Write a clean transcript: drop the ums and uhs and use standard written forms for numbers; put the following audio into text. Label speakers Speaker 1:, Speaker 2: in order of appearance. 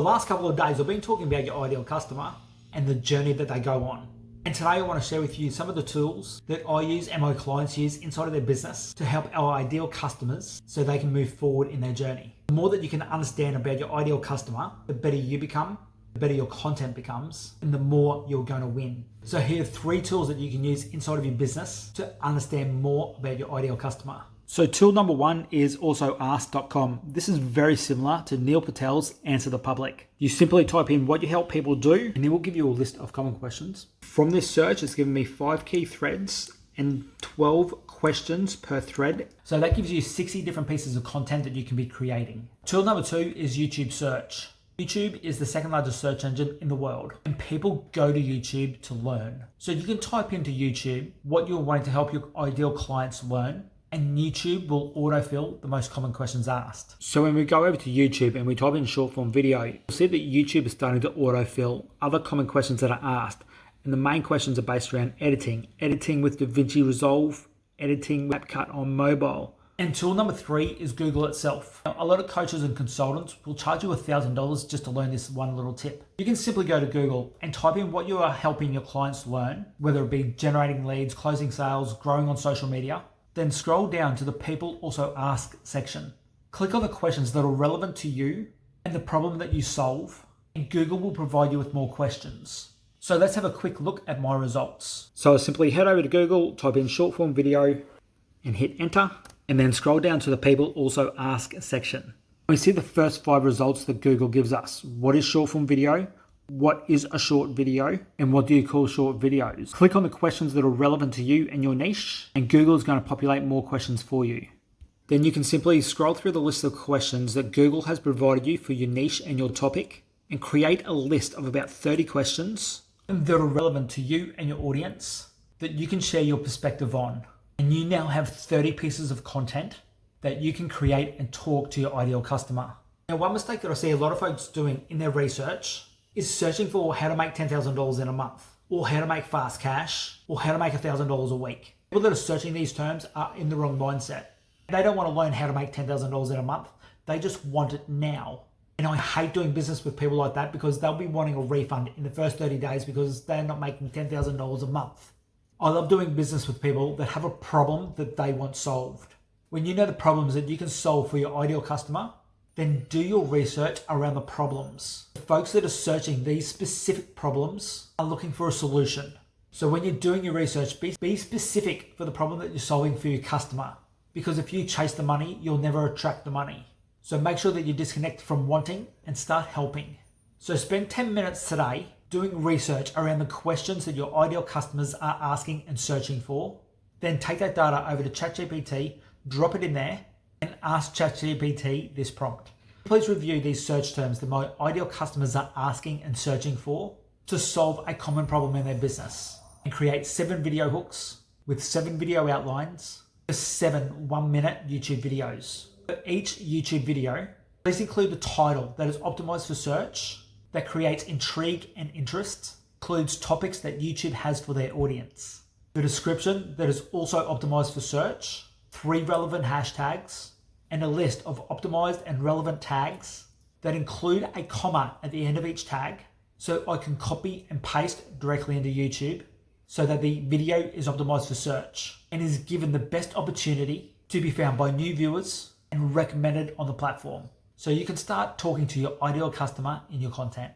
Speaker 1: The last couple of days I've been talking about your ideal customer and the journey that they go on. And today I want to share with you some of the tools that I use and my clients use inside of their business to help our ideal customers so they can move forward in their journey. The more that you can understand about your ideal customer, the better you become, the better your content becomes, and the more you're going to win. So here are 3 tools that you can use inside of your business to understand more about your ideal customer. So tool number 1 is also ask.com. This is very similar to Neil Patel's Answer the Public. You simply type in what you help people do, and it will give you a list of common questions. From this search, it's given me 5 key threads and 12 questions per thread. So that gives you 60 different pieces of content that you can be creating. Tool number 2 is YouTube search. YouTube is the second largest search engine in the world, and people go to YouTube to learn. So you can type into YouTube what you're wanting to help your ideal clients learn, and YouTube will autofill the most common questions asked. So when we go over to YouTube and we type in short form video, you'll see that YouTube is starting to autofill other common questions that are asked. And the main questions are based around editing with DaVinci Resolve, editing with CapCut on mobile. And tool number 3 is Google itself. Now, a lot of coaches and consultants will charge you $1,000 just to learn this one little tip. You can simply go to Google and type in what you are helping your clients learn, whether it be generating leads, closing sales, growing on social media. Then scroll down to the People Also Ask section. Click on the questions that are relevant to you and the problem that you solve, and Google will provide you with more questions. So let's have a quick look at my results. So I simply head over to Google, type in short form video and hit enter, and then scroll down to the People Also Ask section. We see the first 5 results that Google gives us. What is short form video? What is a short video, and what do you call short videos? Click on the questions that are relevant to you and your niche, and Google is going to populate more questions for you. Then you can simply scroll through the list of questions that Google has provided you for your niche and your topic, and create a list of about 30 questions that are relevant to you and your audience that you can share your perspective on. And you now have 30 pieces of content that you can create and talk to your ideal customer. Now, one mistake that I see a lot of folks doing in their research is searching for how to make $10,000 in a month, or how to make fast cash, or how to make $1,000 a week. People that are searching these terms are in the wrong mindset. They don't want to learn how to make $10,000 in a month. They just want it now. And I hate doing business with people like that because they'll be wanting a refund in the first 30 days because they're not making $10,000 a month. I love doing business with people that have a problem that they want solved. When you know the problems that you can solve for your ideal customer, then do your research around the problems. The folks that are searching these specific problems are looking for a solution. So when you're doing your research, be specific for the problem that you're solving for your customer. Because if you chase the money, you'll never attract the money. So make sure that you disconnect from wanting and start helping. So spend 10 minutes today doing research around the questions that your ideal customers are asking and searching for. Then take that data over to ChatGPT, drop it in there, and ask ChatGPT this prompt. Please review these search terms that my ideal customers are asking and searching for to solve a common problem in their business, and create 7 video hooks with 7 video outlines for 7 1-minute YouTube videos. For each YouTube video, please include the title that is optimized for search, that creates intrigue and interest, includes topics that YouTube has for their audience. The description that is also optimized for search, 3 relevant hashtags, and a list of optimized and relevant tags that include a comma at the end of each tag, so I can copy and paste directly into YouTube so that the video is optimized for search and is given the best opportunity to be found by new viewers and recommended on the platform. So you can start talking to your ideal customer in your content.